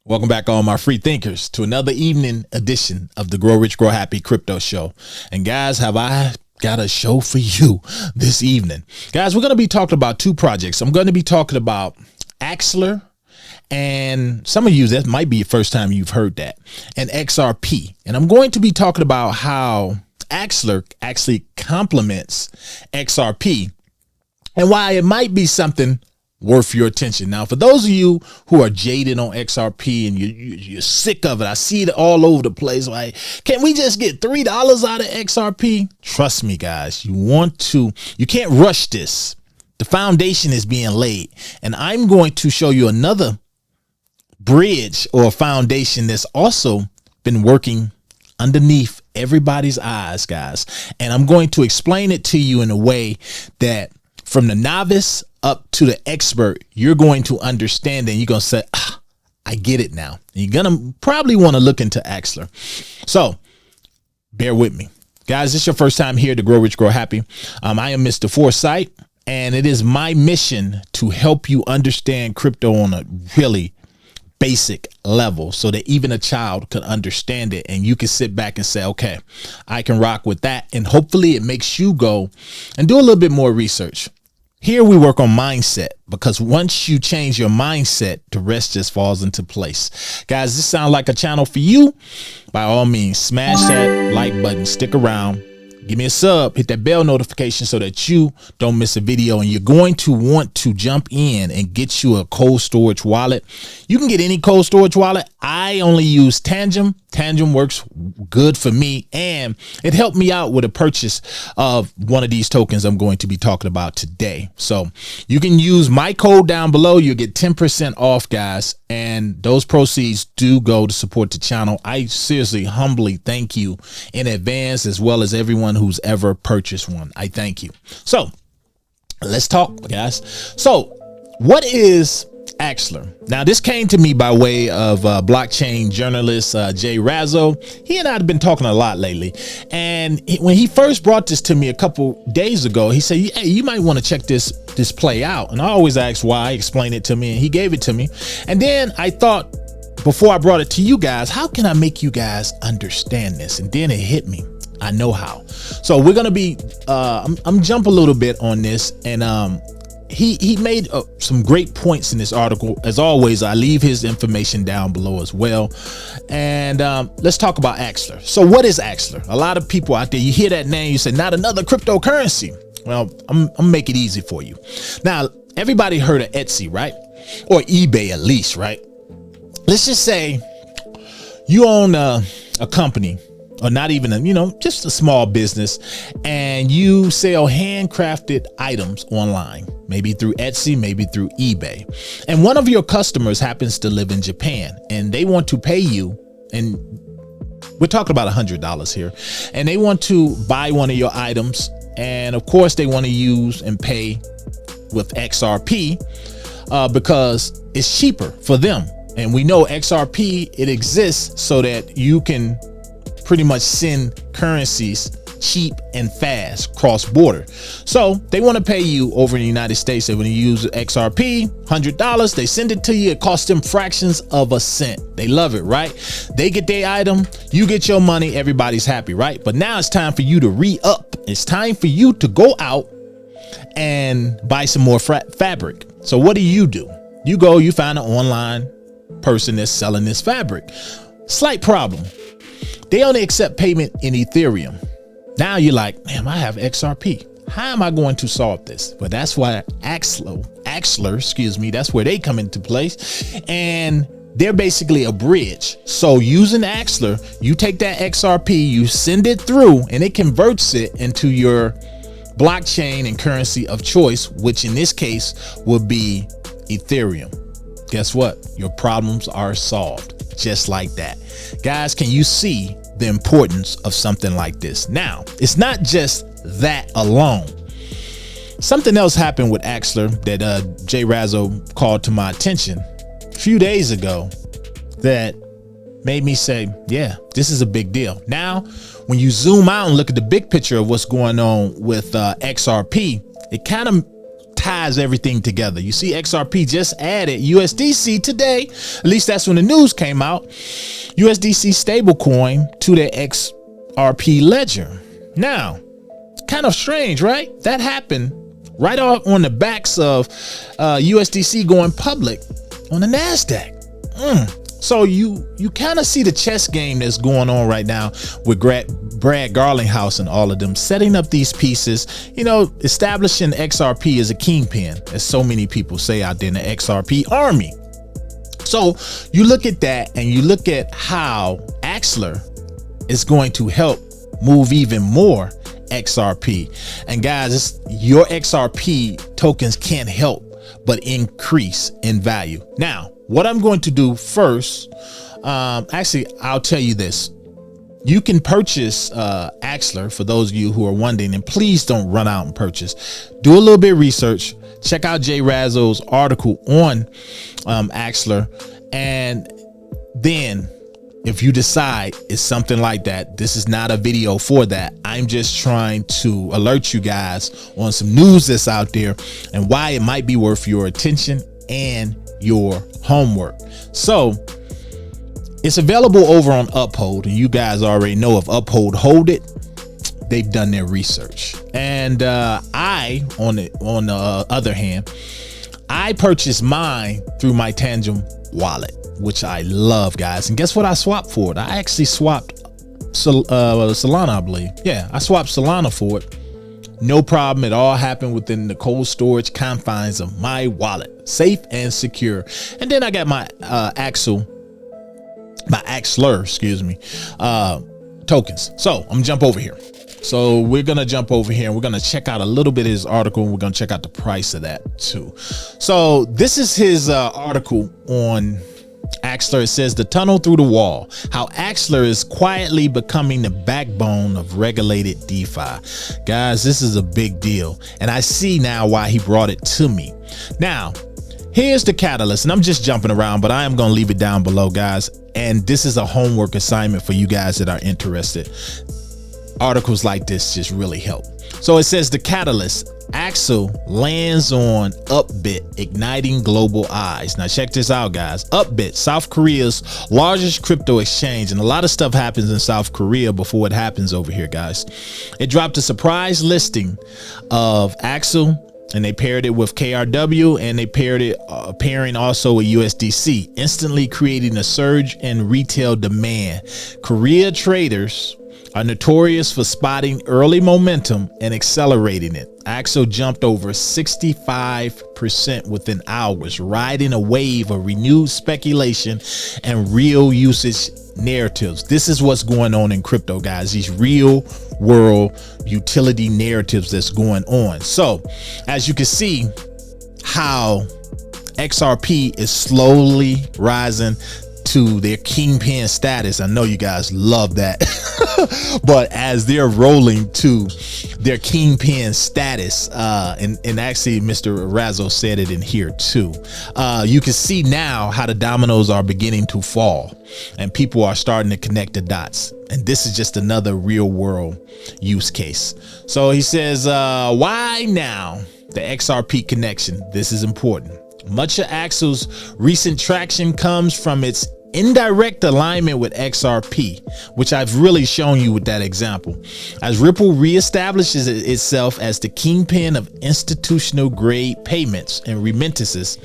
Welcome back, all my free thinkers, to another evening edition of the Grow Rich, Grow Happy Crypto Show. And guys, have I got a show for you this evening. Guys, we're going to be talking about two projects. I'm going to be talking about Axelar, and some of you, that might be the first time you've heard that, and XRP. And I'm going to be talking about how Axelar actually complements XRP and why it might be something worth your attention. Now, for those of you who are jaded on XRP and you're sick of it, I see it all over the place. Like, can we just get $3 out of XRP? Trust me, guys, you can't rush this. The foundation is being laid, and I'm going to show you another bridge or foundation that's also been working underneath everybody's eyes, guys. And I'm going to explain it to you in a way that from the novice up to the expert, you're going to understand, and you're going to say, I get it now. And you're going to probably want to look into Axelar. So bear with me, guys. This is your first time here to Grow Rich, Grow Happy. I am Mr. Foresight, and it is my mission to help you understand crypto on a really basic level so that even a child can understand it, and you can sit back and say, okay, I can rock with that. And hopefully it makes you go and do a little bit more research. Here we work on mindset, because once you change your mindset, the rest just falls into place. Guys, this sounds like a channel for you. By all means, smash that like button, stick around, give me a sub, hit that bell notification so that you don't miss a video. And you're going to want to jump in and get you a cold storage wallet. You can get any cold storage wallet. I only use Tangem. Tangem works good for me, and it helped me out with a purchase of one of these tokens I'm going to be talking about today. So you can use my code down below. You'll get 10% off, guys, and those proceeds do go to support the channel. I seriously, humbly thank you in advance, as well as everyone who's ever purchased one. I thank you. So let's talk, guys. So what is Axelar? Now, this came to me by way of blockchain journalist Jay Razzo. He and I have been talking a lot lately, and when he first brought this to me a couple days ago, he said, hey, you might want to check this play out. And I always ask why. Explain it to me, and he gave it to me. And then I thought, before I brought it to you guys, how can I make you guys understand this? And then it hit me. I know how. So we're gonna be I'm jump a little bit on this, and he made some great points in this article. As always, I leave his information down below as well. And let's talk about Axelar. So what is Axelar? A lot of people out there, you hear that name, you say, not another cryptocurrency. Well, I'm make it easy for you. Now, everybody heard of Etsy, right? Or eBay, at least, right? Let's just say you own a company, or not even just a small business, and you sell handcrafted items online, maybe through Etsy, maybe through eBay. And one of your customers happens to live in Japan, and they want to pay you, and we're talking about $100 here, and they want to buy one of your items. And of course they want to use and pay with XRP because it's cheaper for them. And we know XRP, it exists so that you can pretty much send currencies cheap and fast cross border. So they want to pay you over in the United States. They want to use XRP, $100. They send it to you. It costs them fractions of a cent. They love it, right? They get their item, you get your money, everybody's happy, right? But now it's time for you to re-up. It's time for you to go out and buy some more fabric. So what do? You go, you find an online person that's selling this fabric. Slight problem. They only accept payment in Ethereum. Now you're like, man, I have XRP. How am I going to solve this? Well, that's why Axelar, excuse me, that's where they come into place. And they're basically a bridge. So using Axelar, you take that XRP, you send it through, and it converts it into your blockchain and currency of choice, which in this case would be Ethereum. Guess what? Your problems are solved just like that. Guys, can you see the importance of something like this? Now, it's not just that alone. Something else happened with Axelar that Jay Razzo called to my attention a few days ago that made me say, yeah, this is a big deal. Now, when you zoom out and look at the big picture of what's going on with XRP, it kind of ties everything together. You see, XRP just added USDC today. At least that's when the news came out. USDC stablecoin to their XRP Ledger. Now, kind of strange, right? That happened right off on the backs of USDC going public on the NASDAQ. So you kind of see the chess game that's going on right now with Brad Garlinghouse and all of them setting up these pieces, you know, establishing XRP as a kingpin, as so many people say out there in the XRP army. So you look at that and you look at how Axelar is going to help move even more XRP. And guys, your XRP tokens can't help but increase in value. Now, what I'm going to do first, actually, I'll tell you this. You can purchase Axelar for those of you who are wondering, and please don't run out and purchase. Do a little bit of research. Check out Jay Razzo's article on Axelar, and then if you decide it's something like that, this is not a video for that. I'm just trying to alert you guys on some news that's out there and why it might be worth your attention and your homework. So it's available over on Uphold, and you guys already know if Uphold hold it, they've done their research. And I, on the other hand, I purchased mine through my Tangent wallet, which I love, guys. And guess what I swapped for it? I actually swapped Solana, I believe. Yeah, I swapped Solana for it. No problem. It all happened within the cold storage confines of my wallet, safe and secure. And then I got my Axelar, tokens. So I'm gonna jump over here. So we're gonna jump over here and we're gonna check out a little bit of his article, and we're gonna check out the price of that too. So this is his article on Axelar. It says the tunnel through the wall, how Axelar is quietly becoming the backbone of regulated DeFi. Guys, this is a big deal, and I see now why he brought it to me. Now, here's the catalyst, and I'm just jumping around, but I am going to leave it down below, guys. And this is a homework assignment for you guys that are interested. Articles like this just really help. So it says the catalyst, Axel lands on Upbit, igniting global eyes. Now check this out, guys. Upbit, South Korea's largest crypto exchange, and a lot of stuff happens in South Korea before it happens over here, guys. It dropped a surprise listing of Axel, and they paired it with KRW, and they paired it pairing also with USDC, instantly creating a surge in retail demand. Korea traders are notorious for spotting early momentum and accelerating it. Axel jumped over 65% within hours, riding a wave of renewed speculation and real usage narratives. This is what's going on in crypto, guys. These real world utility narratives that's going on. So as you can see how XRP is slowly rising to their kingpin status. I know you guys love that. But as they're rolling to their kingpin status, and actually Mr. Razzo said it in here too, you can see now how the dominoes are beginning to fall and people are starting to connect the dots. And this is just another real world use case. So he says, why now? The XRP connection. This is important. Much of Axel's recent traction comes from its indirect alignment with XRP, which I've really shown you with that example. As Ripple reestablishes itself as the kingpin of institutional grade payments and remittances,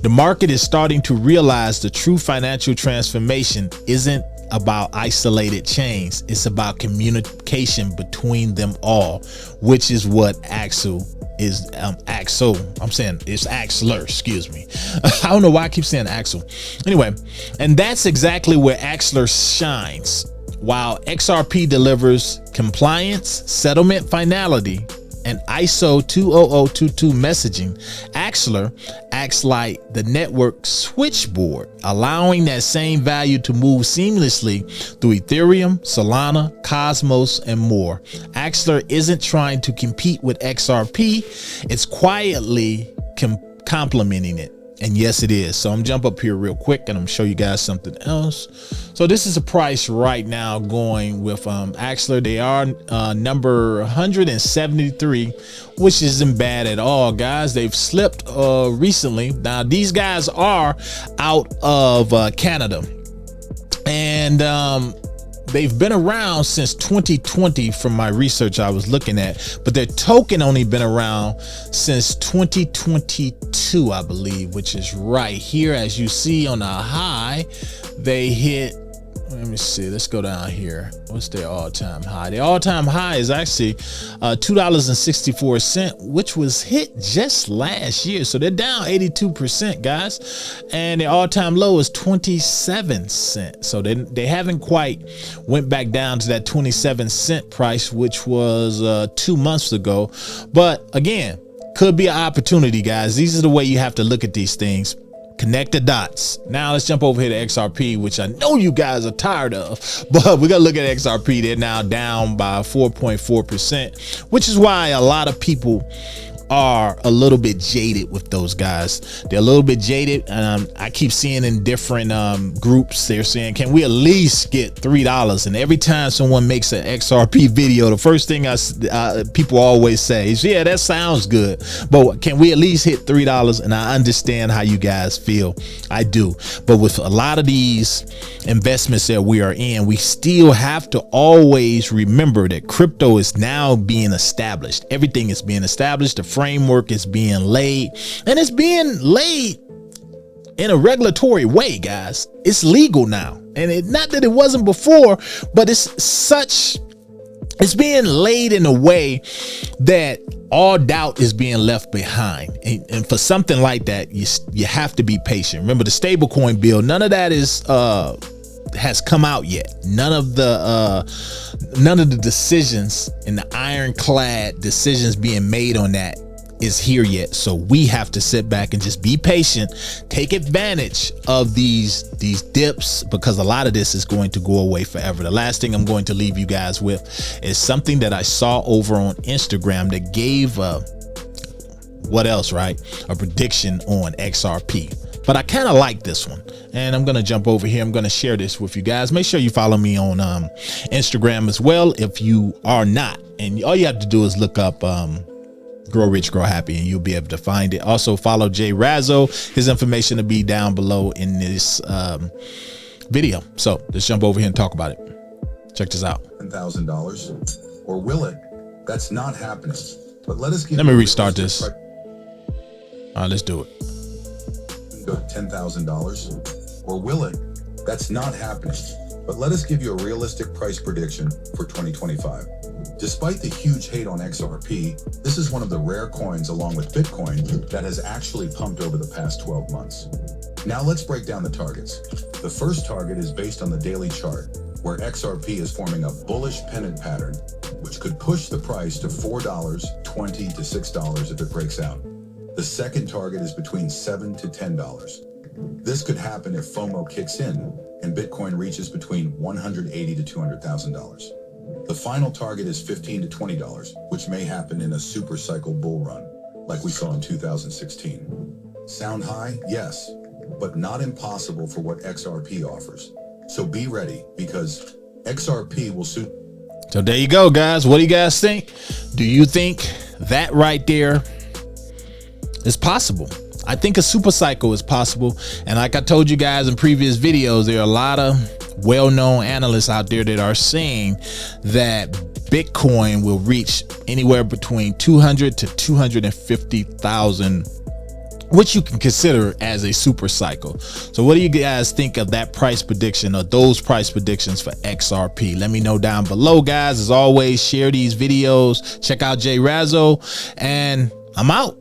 the market is starting to realize the true financial transformation isn't about isolated chains. It's about communication between them all, which is what Axel is. I'm saying it's Axelar, excuse me. I don't know why I keep saying Axel. Anyway, and that's exactly where Axelar shines. While XRP delivers compliance, settlement finality, and ISO 20022 messaging, Axelar acts like the network switchboard, allowing that same value to move seamlessly through Ethereum, Solana, Cosmos, and more. Axelar isn't trying to compete with XRP, it's quietly complementing it. And yes, it is. So I'm jump up here real quick and I'm show you guys something else. So this is a price right now going with Axelar. They are number 173, which isn't bad at all, guys. They've slipped recently. Now these guys are out of Canada, and they've been around since 2020 from my research I was looking at, but their token only been around since 2022, I believe, which is right here. As you see on the high, they hit, let me see, let's go down here. What's their all-time high? Their all-time high is actually $2.64, which was hit just last year. So they're down 82%, guys. And their all-time low is 27 cents. So they haven't quite went back down to that 27-cent price, which was 2 months ago. But again, could be an opportunity, guys. These are the way you have to look at these things. Connect the dots. Now let's jump over here to XRP, which I know you guys are tired of, but we're gonna look at XRP. They're now down by 4.4%, which is why a lot of people are a little bit jaded with those guys. They're a little bit jaded. I keep seeing in different groups, they're saying, can we at least get $3? And every time someone makes an XRP video, the first thing people always say is, yeah, that sounds good, but can we at least hit $3? And I understand how you guys feel. I do. But with a lot of these investments that we are in, we still have to always remember that crypto is now being established. Everything is being established. The framework is being laid, and it's being laid in a regulatory way, guys. It's legal now, and not that it wasn't before, but it's being laid in a way that all doubt is being left behind. And for something like that, you have to be patient. Remember the stablecoin bill, none of that has come out yet. None of the decisions and the ironclad decisions being made on that is here yet. So we have to sit back and just be patient, take advantage of these dips, because a lot of this is going to go away forever. The last thing I'm going to leave you guys with is something that I saw over on Instagram that gave a prediction on XRP. But I kind of like this one, and I'm going to jump over here. I'm going to share this with you guys. Make sure you follow me on Instagram as well if you are not. And all you have to do is look up Grow Rich, Grow Happy, and you'll be able to find it. Also follow Jay Razzo. His information will be down below in this video. So let's jump over here and talk about it. Check this out. $10,000, or will it? That's not happening. But let us give. Let me restart this. All right, let's do it. Go to $10,000, or will it? That's not happening. But let us give you a realistic price prediction for 2025. Despite the huge hate on XRP, this is one of the rare coins, along with Bitcoin, that has actually pumped over the past 12 months. Now let's break down the targets. The first target is based on the daily chart, where XRP is forming a bullish pennant pattern, which could push the price to $4, $20 to $6 if it breaks out. The second target is between $7 to $10. This could happen if FOMO kicks in and Bitcoin reaches between $180,000 to $200,000. The final target is $15 to $20, which may happen in a super cycle bull run, like we saw in 2016. Sound high? Yes, but not impossible for what XRP offers. So be ready, because XRP will suit. So there you go, guys. What do you guys think? Do you think that right there is possible? I think a super cycle is possible. And like I told you guys in previous videos, there are a lot of well-known analysts out there that are saying that Bitcoin will reach anywhere between 200 to 250,000, which you can consider as a super cycle. So what do you guys think of that price prediction, or those price predictions for XRP? Let me know down below, guys. As always, share these videos, check out Jay Razzo, and I'm out.